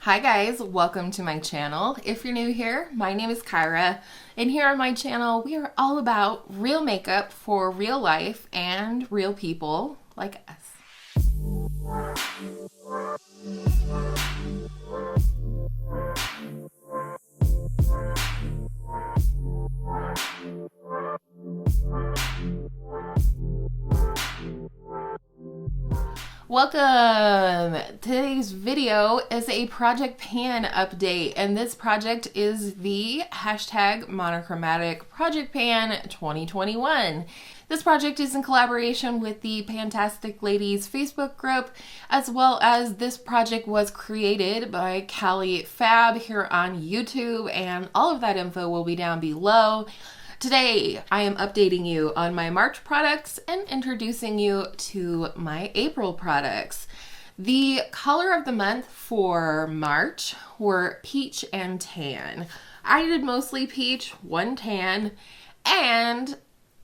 Hi guys, welcome to my channel. If you're new here, my name is Kyra, and here on my channel we are all about real makeup for real life and real people like us. Welcome! Today's video is a Project Pan update, and this project is the hashtag Monochromatic Project Pan 2021. This project is in collaboration with the Pantastic Ladies Facebook group, as well as this project was created by Kali Fab here on YouTube, and all of that info will be down below. Today, I am updating you on my March products and introducing you to my April products. The color of the month for March were peach and tan. I did mostly peach, one tan, and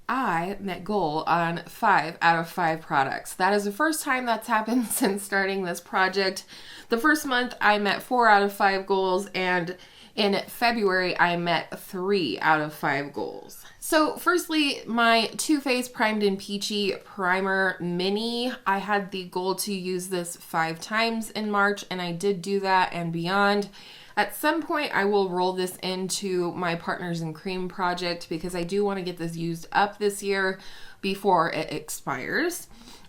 I met goal on 5 out of 5 products. That is the first time that's happened since starting this project. The first month I met 4 out of 5 goals, and in February, I met 3 out of 5 goals. So firstly, my Too Faced Primed and Peachy Primer Mini. I had the goal to use this 5 times in March, and I did do that and beyond. At some point, I will roll this into my Partners in Cream project because I do want to get this used up this year before it expires.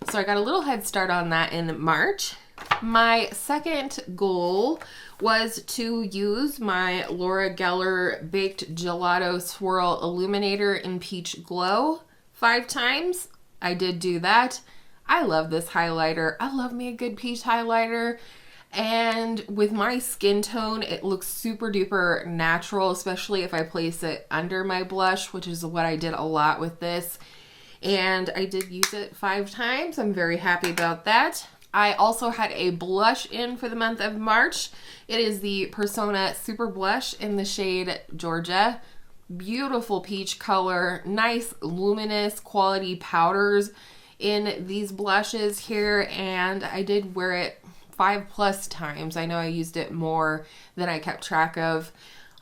So I got a little head start on that in March. My second goal was to use my Laura Geller Baked Gelato Swirl Illuminator in Peach Glow 5 times. I did do that. I love this highlighter. I love me a good peach highlighter. And with my skin tone, it looks super duper natural, especially if I place it under my blush, which is what I did a lot with this. And I did use it 5 times. I'm very happy about that. I also had a blush in for the month of March. It is the Persona Super Blush in the shade Georgia. Beautiful peach color, nice luminous quality powders in these blushes here, and I did wear it 5+ times. I know I used it more than I kept track of.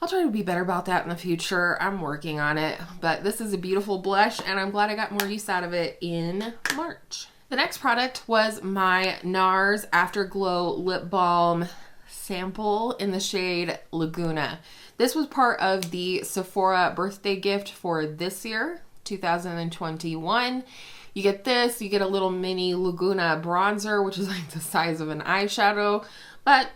I'll try to be better about that in the future. I'm working on it, but this is a beautiful blush, and I'm glad I got more use out of it in March. The next product was my Nars Afterglow Lip Balm sample in the shade Laguna. This was part of the Sephora birthday gift for this year, 2021. You get this, you get a little mini Laguna bronzer, which is like the size of an eyeshadow, but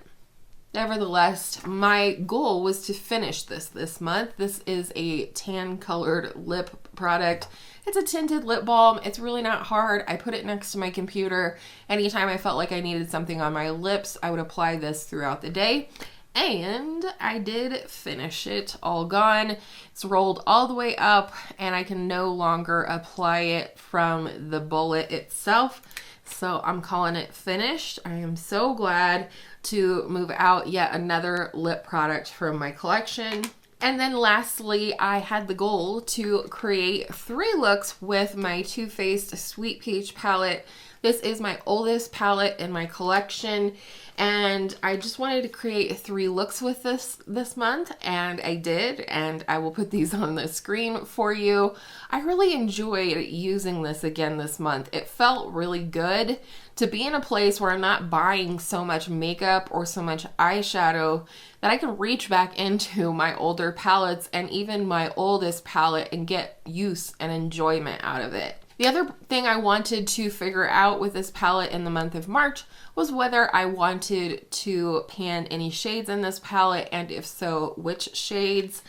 nevertheless, my goal was to finish this month. This is a tan colored lip product. It's a tinted lip balm. It's really not hard. I put it next to my computer. Anytime I felt like I needed something on my lips, I would apply this throughout the day. And I did finish it. All gone. It's rolled all the way up, and I can no longer apply it from the bullet itself. So I'm calling it finished. I am so glad to move out yet another lip product from my collection. And then lastly, I had the goal to create 3 looks with my Too Faced Sweet Peach palette. This is my oldest palette in my collection, and I just wanted to create 3 looks with this month, and I did, and I will put these on the screen for you. I really enjoyed using this again this month. It felt really good to be in a place where I'm not buying so much makeup or so much eyeshadow that I can reach back into my older palettes and even my oldest palette and get use and enjoyment out of it. The other thing I wanted to figure out with this palette in the month of March was whether I wanted to pan any shades in this palette, and if so, which shades.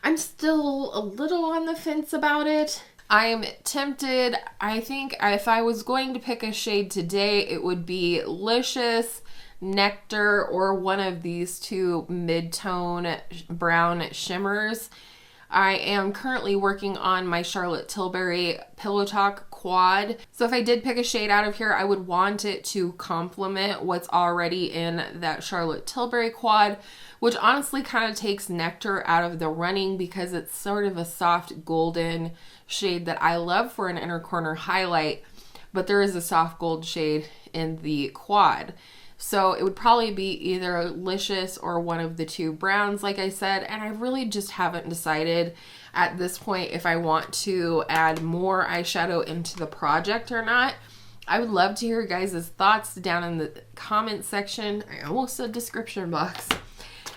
I'm still a little on the fence about it. I'm tempted. I think if I was going to pick a shade today, it would be Licious, Nectar, or one of these 2 mid-tone brown shimmers. I am currently working on my Charlotte Tilbury Pillow Talk quad. So if I did pick a shade out of here, I would want it to complement what's already in that Charlotte Tilbury quad, which honestly kind of takes Nectar out of the running because it's sort of a soft golden shade that I love for an inner corner highlight, but there is a soft gold shade in the quad. So it would probably be either Licious or one of the two browns, like I said, and I really just haven't decided at this point if I want to add more eyeshadow into the project or not. I would love to hear your guys' thoughts down in the comment section. I almost said description box.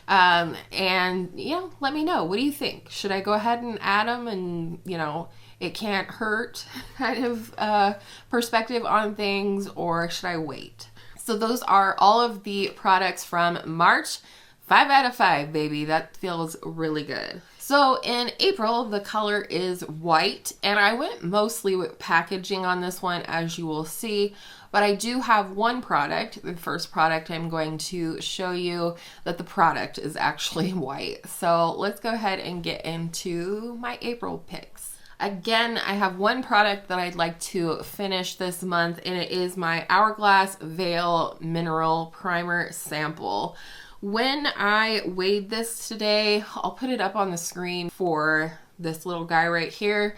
And yeah, let me know. What do you think? Should I go ahead and add them and, you know, it can't hurt kind of perspective on things, or should I wait? So those are all of the products from March. 5 out of 5, baby. That feels really good. So in April, the color is white, and I went mostly with packaging on this one, as you will see, but I do have one product, the first product I'm going to show you, that the product is actually white. So let's go ahead and get into my April picks. Again, I have one product that I'd like to finish this month, and it is my Hourglass Veil Mineral Primer Sample. When I weighed this today, I'll put it up on the screen for this little guy right here,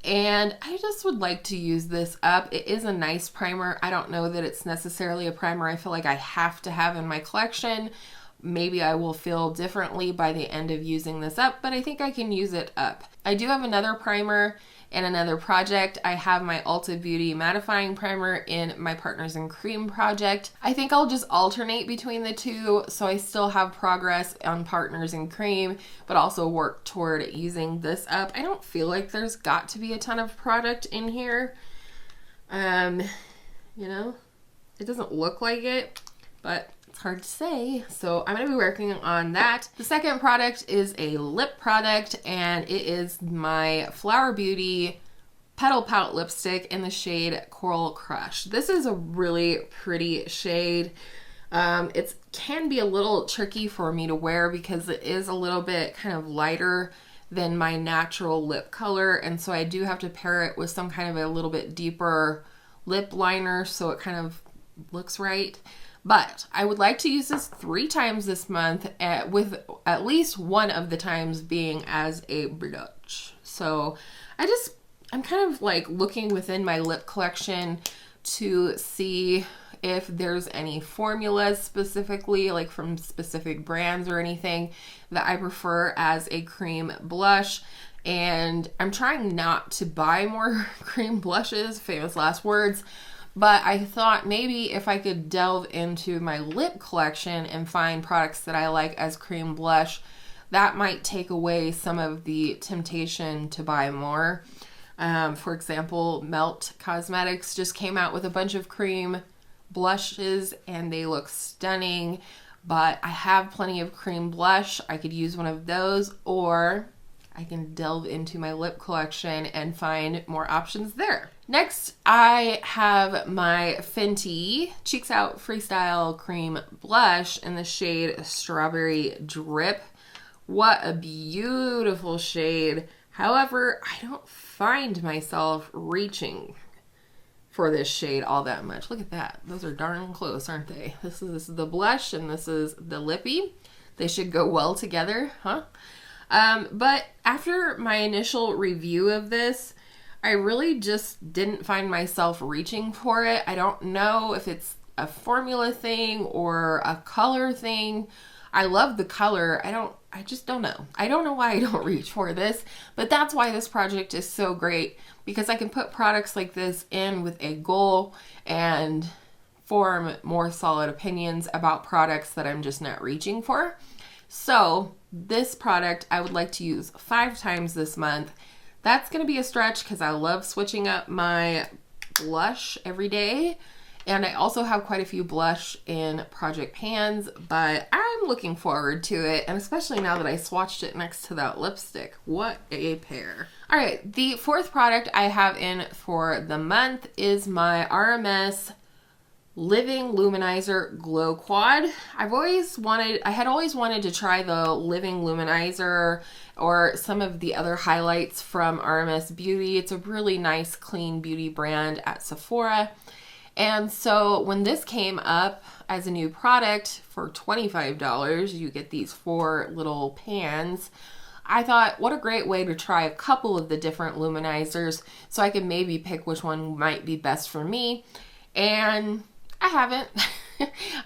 and I just would like to use this up. It is a nice primer. I don't know that it's necessarily a primer I feel like I have to have in my collection. Maybe I will feel differently by the end of using this up, but I think I can use it up. I do have another primer and another project. I have my Ulta Beauty Mattifying Primer in my Partners in Cream project. I think I'll just alternate between the two so I still have progress on Partners in Cream, but also work toward using this up. I don't feel like there's got to be a ton of product in here. You know, it doesn't look like it, but it's hard to say. So I'm going to be working on that. The second product is a lip product, and it is my Flower Beauty Petal Pout lipstick in the shade Coral Crush. This is a really pretty shade. It can be a little tricky for me to wear because it is a little bit kind of lighter than my natural lip color, and so I do have to pair it with some kind of a little bit deeper lip liner so it kind of looks right. But I would like to use this 3 times this month, with at least one of the times being as a blush. So I'm kind of like looking within my lip collection to see if there's any formulas specifically, like from specific brands or anything, that I prefer as a cream blush. And I'm trying not to buy more cream blushes, famous last words. But I thought maybe if I could delve into my lip collection and find products that I like as cream blush, that might take away some of the temptation to buy more. For example, Melt Cosmetics just came out with a bunch of cream blushes and they look stunning, but I have plenty of cream blush. I could use one of those, or I can delve into my lip collection and find more options there. Next, I have my Fenty Cheeks Out Freestyle Cream Blush in the shade Strawberry Drip. What a beautiful shade. However, I don't find myself reaching for this shade all that much. Look at that. Those are darn close, aren't they? This is the blush and this is the lippy. They should go well together, huh? But after my initial review of this, I really just didn't find myself reaching for it. I don't know if it's a formula thing or a color thing. I love the color. I just don't know. I don't know why I don't reach for this, but that's why this project is so great, because I can put products like this in with a goal and form more solid opinions about products that I'm just not reaching for. So this product I would like to use 5 times this month. That's going to be a stretch because I love switching up my blush every day. And I also have quite a few blush in project pans, but I'm looking forward to it. And especially now that I swatched it next to that lipstick. What a pair. All right, the 4th product I have in for the month is my RMS Living Luminizer Glow Quad. I had always wanted to try the Living Luminizer or some of the other highlights from RMS Beauty. It's a really nice, clean beauty brand at Sephora. And so when this came up as a new product for $25, you get these 4 little pans. I thought, what a great way to try a couple of the different luminizers so I could maybe pick which one might be best for me. And I haven't.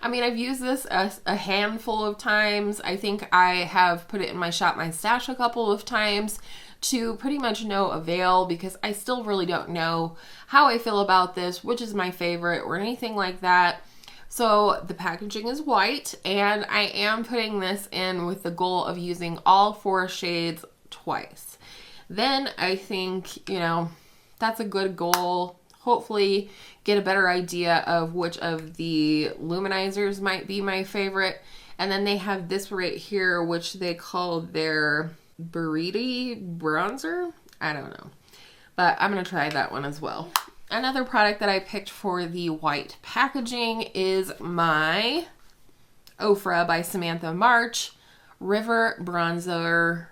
I mean, I've used this a handful of times. I think I have put it in my Shop My Stash a couple of times to pretty much no avail, because I still really don't know how I feel about this, which is my favorite or anything like that. So the packaging is white, and I am putting this in with the goal of using all 4 shades twice. Then I think, you know, that's a good goal. Hopefully get a better idea of which of the luminizers might be my favorite. And then they have this right here, which they call their Burrite Bronzer. I don't know, but I'm going to try that one as well. Another product that I picked for the white packaging is my Ofra by Samantha March River Bronzer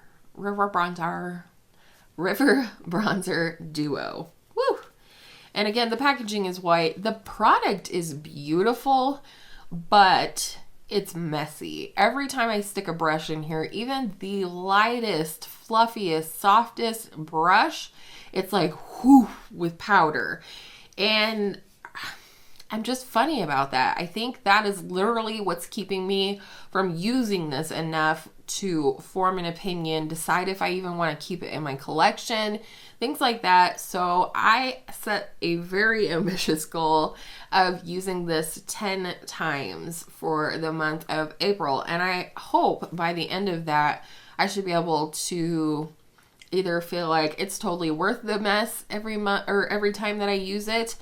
Duo. Woo! And again, the packaging is white. The product is beautiful, but it's messy. Every time I stick a brush in here, even the lightest, fluffiest, softest brush, it's like whoo with powder. And I'm just funny about that. I think that is literally what's keeping me from using this enough to form an opinion, decide if I even want to keep it in my collection, things like that. So I set a very ambitious goal of using this 10 times for the month of April. And I hope by the end of that, I should be able to either feel like it's totally worth the mess every month or every time that I use it,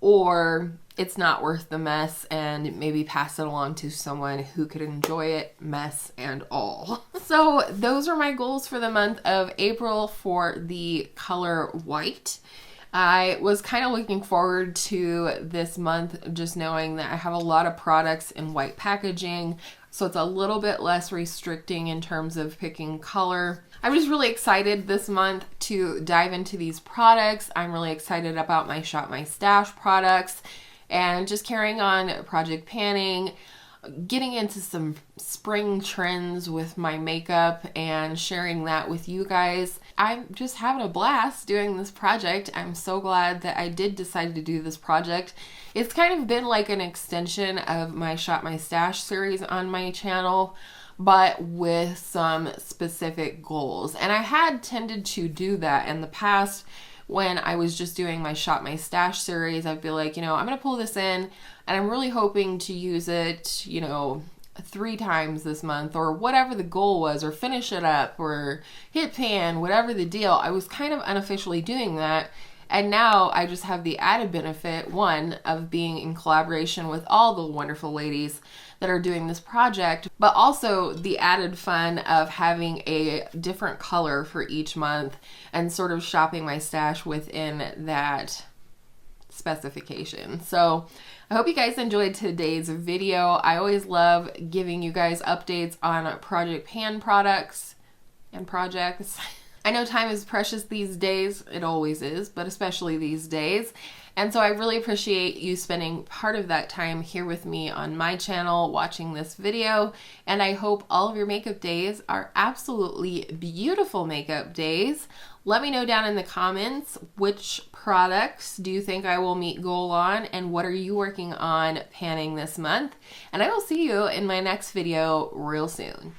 or it's not worth the mess and maybe pass it along to someone who could enjoy it, mess and all. So those are my goals for the month of April for the color white. I was kind of looking forward to this month just knowing that I have a lot of products in white packaging, so it's a little bit less restricting in terms of picking color. I'm just really excited this month to dive into these products. I'm really excited about my Shop My Stash products and just carrying on project panning, getting into some spring trends with my makeup and sharing that with you guys. I'm just having a blast doing this project. I'm so glad that I did decide to do this project. It's kind of been like an extension of my Shop My Stash series on my channel, but with some specific goals. And I had tended to do that in the past when I was just doing my Shop My Stash series. I'd be like, you know, I'm going to pull this in and I'm really hoping to use it, you know, 3 times this month or whatever the goal was, or finish it up or hit pan, whatever the deal. I was kind of unofficially doing that. And now I just have the added benefit, one, of being in collaboration with all the wonderful ladies that are doing this project, but also the added fun of having a different color for each month and sort of shopping my stash within that specification. So I hope you guys enjoyed today's video. I always love giving you guys updates on Project Pan products and projects. I know time is precious these days. It always is, but especially these days. And so I really appreciate you spending part of that time here with me on my channel watching this video. And I hope all of your makeup days are absolutely beautiful makeup days. Let me know down in the comments which products do you think I will meet goal on and what are you working on panning this month. And I will see you in my next video real soon.